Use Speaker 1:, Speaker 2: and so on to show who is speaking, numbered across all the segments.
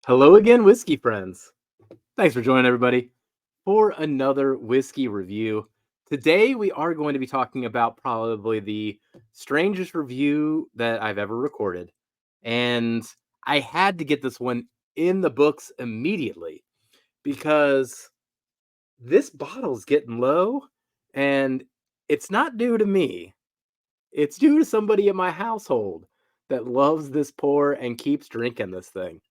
Speaker 1: Hello again, whiskey friends. Thanks for joining everybody for another whiskey review. Today we are going to be talking about probably the strangest review that I've ever recorded. And I had to get this one in the books immediately because this bottle's getting low and it's not due to me. It's due to somebody in my household that loves this pour and keeps drinking this thing.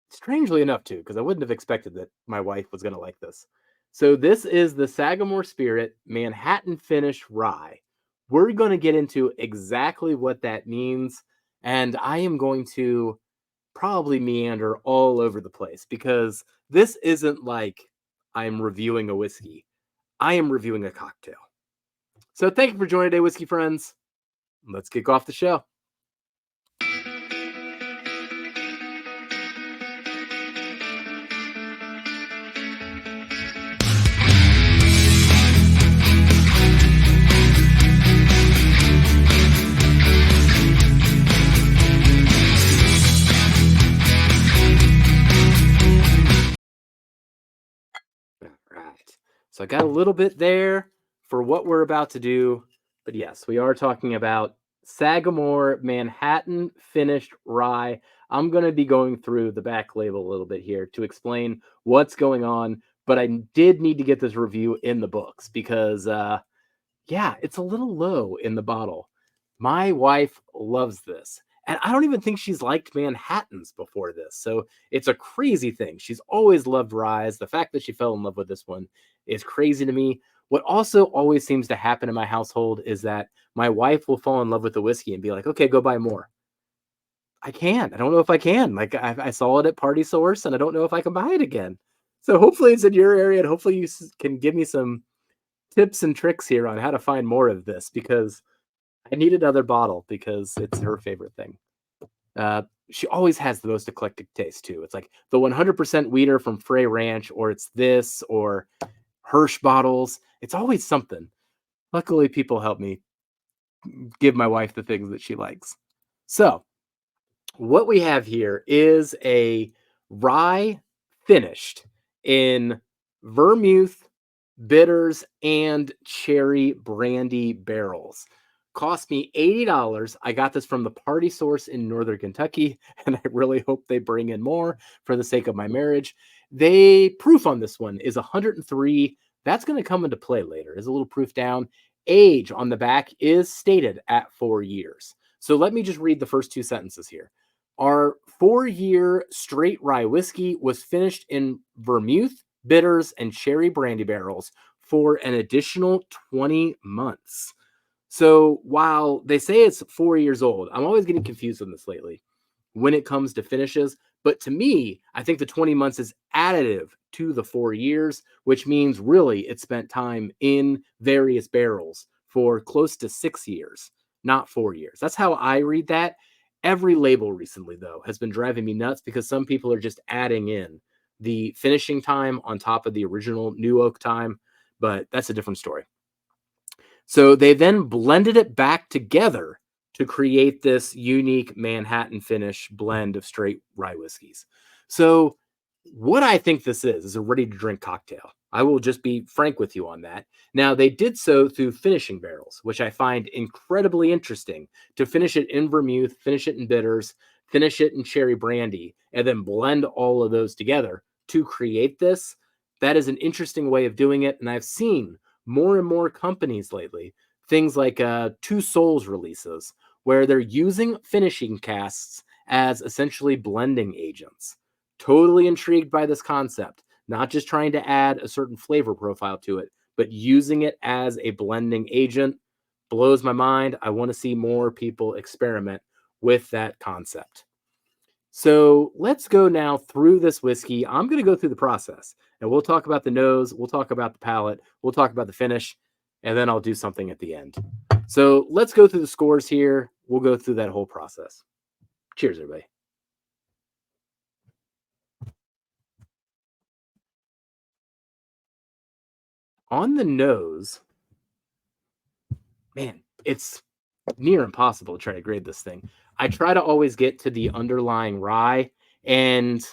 Speaker 1: Strangely enough, too, because I wouldn't have expected that my wife was gonna like this. So this is the Sagamore Spirit Manhattan Finish Rye. We're gonna get into exactly what that means, and I am going to probably meander all over the place because this isn't like I'm reviewing a whiskey. I am reviewing a cocktail. So thank you for joining today, whiskey friends. Let's kick off the show. All right. So I got a little bit there for what we're about to do. But yes, we are talking about Sagamore Manhattan Finished Rye. I'm going to be going through the back label a little bit here to explain what's going on. But I did need to get this review in the books because, yeah, it's a little low in the bottle. My wife loves this. And I don't even think she's liked Manhattans before this. So it's a crazy thing. She's always loved Rise. The fact that she fell in love with this one is crazy to me. What also always seems to happen in my household is that my wife will fall in love with the whiskey and be like, okay, go buy more. I can't. I don't know if I can. Like, I saw it at Party Source and I don't know if I can buy it again. So hopefully it's in your area and hopefully you can give me some tips and tricks here on how to find more of this because I need another bottle because it's her favorite thing. She always has the most eclectic taste too. It's like the 100% weeder from Frey Ranch, or it's this, or Hirsch bottles. It's always something. Luckily, people help me give my wife the things that she likes. So, what we have here is a rye finished in vermouth, bitters, and cherry brandy barrels. Cost me $80. I got this from the Party Source in Northern Kentucky, and I really hope they bring in more for the sake of my marriage. They proof on this one is 103. That's going to come into play later. There's a little proof down. Age on the back is stated at 4 years. So let me just read the first two sentences here. Our 4 year straight rye whiskey was finished in vermouth, bitters, and cherry brandy barrels for an additional 20 months. So while they say it's 4 years old, I'm always getting confused on this lately when it comes to finishes. But to me, I think the 20 months is additive to the 4 years, which means really it spent time in various barrels for close to 6 years, not 4 years. That's how I read that. Every label recently, though, has been driving me nuts because some people are just adding in the finishing time on top of the original new oak time. But that's a different story. So they then blended it back together to create this unique Manhattan finish blend of straight rye whiskeys. So what I think this is a ready to drink cocktail. I will just be frank with you on that. Now, they did so through finishing barrels, which I find incredibly interesting to finish it in vermouth, finish it in bitters, finish it in cherry brandy, and then blend all of those together to create this. That is an interesting way of doing it. And I've seen more and more companies lately, things like Two Souls releases, where they're using finishing casks as essentially blending agents. Totally intrigued by this concept, not just trying to add a certain flavor profile to it, but using it as a blending agent blows my mind. I want to see more people experiment with that concept. So let's go now through this whiskey. I'm going to go through the process and we'll talk about the nose, we'll talk about the palate, we'll talk about the finish, and then I'll do something at the end. So let's go through the scores here. We'll go through that whole process. Cheers, everybody. On the nose, man, it's near impossible to try to grade this thing. I try to always get to the underlying rye, And,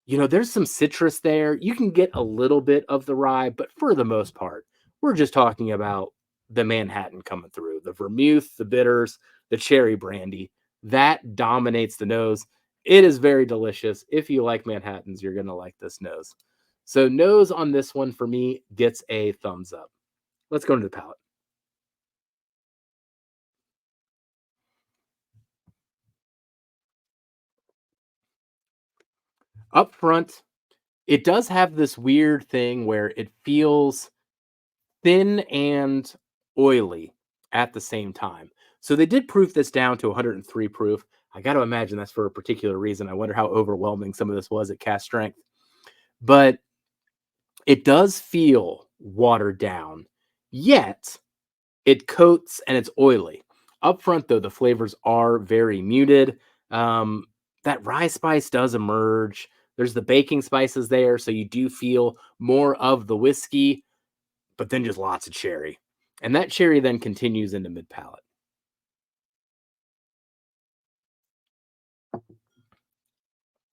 Speaker 1: there's some citrus there. You can get a little bit of the rye, but for the most part, we're just talking about the Manhattan coming through, the vermouth, the bitters, the cherry brandy. That dominates the nose. It is very delicious. If you like Manhattans, you're going to like this nose. So, nose on this one for me gets a thumbs up. Let's go into the palate. Up front, it does have this weird thing where it feels thin and oily at the same time. So they did proof this down to 103 proof. I got to imagine that's for a particular reason. I wonder how overwhelming some of this was at cast strength. But it does feel watered down, yet it coats and it's oily. Up front, though, the flavors are very muted. Um, that rye spice does emerge. There's the baking spices there, so you do feel more of the whiskey, but then just lots of cherry. And that cherry then continues into mid palate.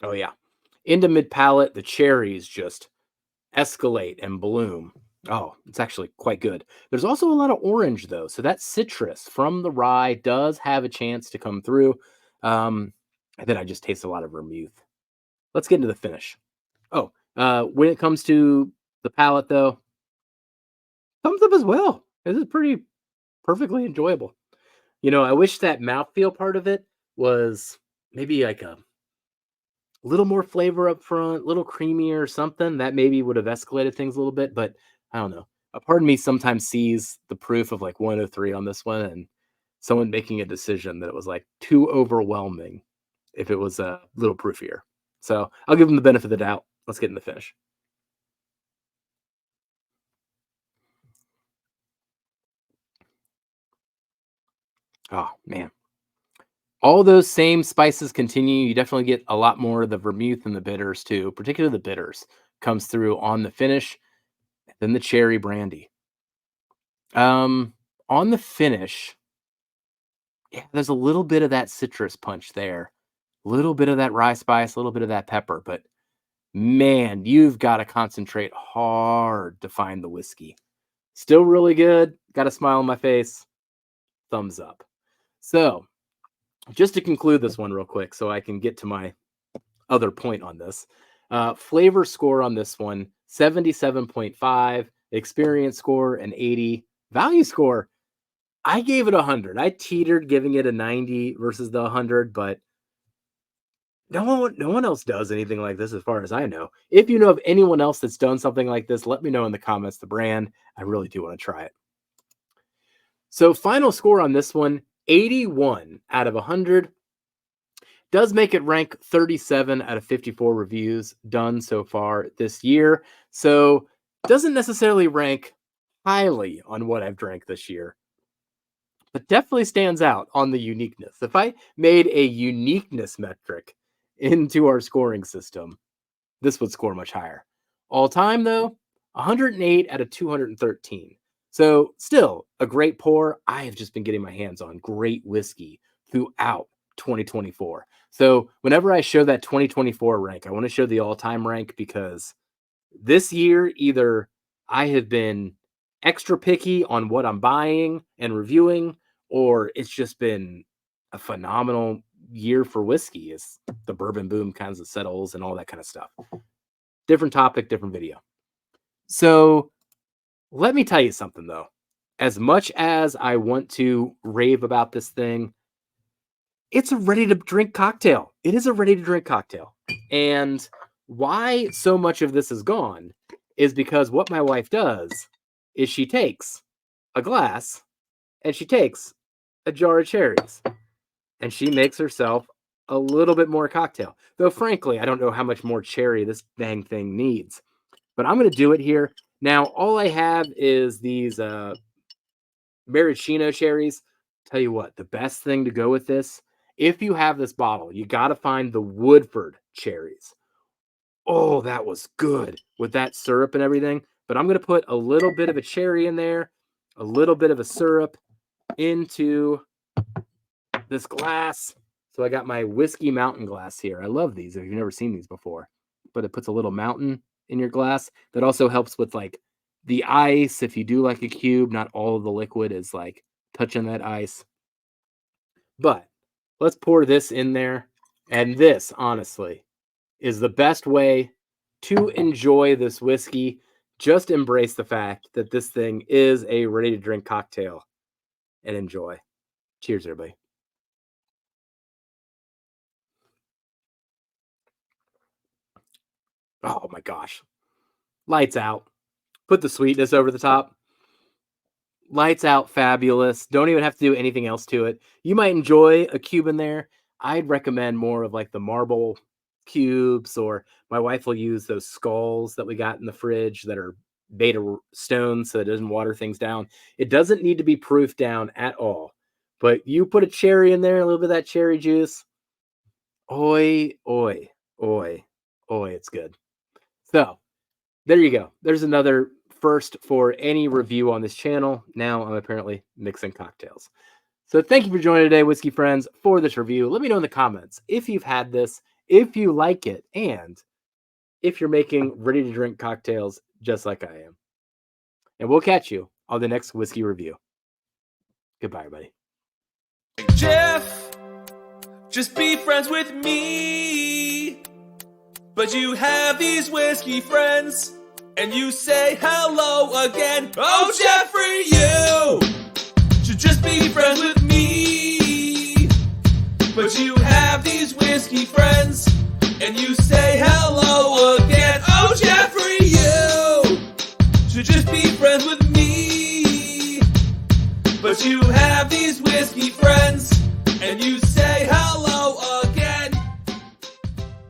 Speaker 1: Oh, yeah. Into mid palate, the cherries just escalate and bloom. Oh, it's actually quite good. There's also a lot of orange, though. So that citrus from the rye does have a chance to come through. And then I just taste a lot of vermouth. Let's get into the finish. Oh, when it comes to the palate, though, thumbs up as well. This is pretty perfectly enjoyable. I wish that mouthfeel part of it was maybe like a little more flavor up front, a little creamier or something. That maybe would have escalated things a little bit, but I don't know. A part of me sometimes sees the proof of like 103 on this one and someone making a decision that it was like too overwhelming if it was a little proofier. So I'll give them the benefit of the doubt. Let's get in the finish. Oh, man. All those same spices continue. You definitely get a lot more of the vermouth and the bitters too, particularly the bitters comes through on the finish, then the cherry brandy. Um, on the finish, yeah, there's a little bit of that citrus punch there, a little bit of that rye spice, a little bit of that pepper, but man, you've got to concentrate hard to find the whiskey. Still really good. Got a smile on my face. Thumbs up. So, just to conclude this one real quick, so I can get to my other point on this. Flavor score on this one 77.5, experience score an 80, value score I gave it 100. I teetered giving it a 90 versus the 100, but no one else does anything like this as far as I know. If you know of anyone else that's done something like this, let me know in the comments the brand. I really do want to try it. So final score on this one, 81 out of 100. Does make it rank 37 out of 54 reviews done so far this year. So doesn't necessarily rank highly on what I've drank this year, but definitely stands out on the uniqueness. If I made a uniqueness metric into our scoring system, this would score much higher. All time, though, 108 out of 213. So, still a great pour. I have just been getting my hands on great whiskey throughout 2024. So, whenever I show that 2024 rank, I want to show the all time rank because this year, either I have been extra picky on what I'm buying and reviewing, or it's just been a phenomenal year for whiskey as the bourbon boom kinds of settles and all that kind of stuff. Different topic, different video. So let me tell you something though. As much as I want to rave about this thing, it's a ready to drink cocktail. It is a ready to drink cocktail. And why so much of this is gone is because what my wife does is she takes a glass and she takes a jar of cherries and she makes herself a little bit more cocktail. Though, frankly, I don't know how much more cherry this dang thing needs, but I'm going to do it here. Now, all I have is these maraschino cherries. Tell you what, the best thing to go with this, if you have this bottle, you got to find the Woodford cherries. Oh, that was good with that syrup and everything. But I'm going to put a little bit of a cherry in there, a little bit of a syrup into this glass. So I got my whiskey mountain glass here. I love these if you've never seen these before. But it puts a little mountain in your glass. That also helps with like the ice. If you do like a cube, not all of the liquid is like touching that ice. But let's pour this in there. And this, honestly, is the best way to enjoy this whiskey. Just embrace the fact that this thing is a ready to drink cocktail and enjoy. Cheers, everybody. Oh my gosh. Lights out. Put the sweetness over the top. Lights out, fabulous. Don't even have to do anything else to it. You might enjoy a cube in there. I'd recommend more of like the marble cubes, or my wife will use those skulls that we got in the fridge that are made of stone so it doesn't water things down. It doesn't need to be proofed down at all. But you put a cherry in there, a little bit of that cherry juice. Oi, oi, oi, oi, it's good. So there you go. There's another first for any review on this channel. Now I'm apparently mixing cocktails. So thank you for joining today, whiskey friends, for this review. Let me know in the comments if you've had this, if you like it, and if you're making ready to drink cocktails just like I am. And we'll catch you on the next whiskey review. Goodbye, everybody.
Speaker 2: Jeff, just be friends with me. But you have these whiskey friends, and you say hello again. Oh, Jeffrey, you should just be friends with me. But you have these whiskey friends, and you say hello again. Oh, Jeffrey, you should just be friends with me. But you have these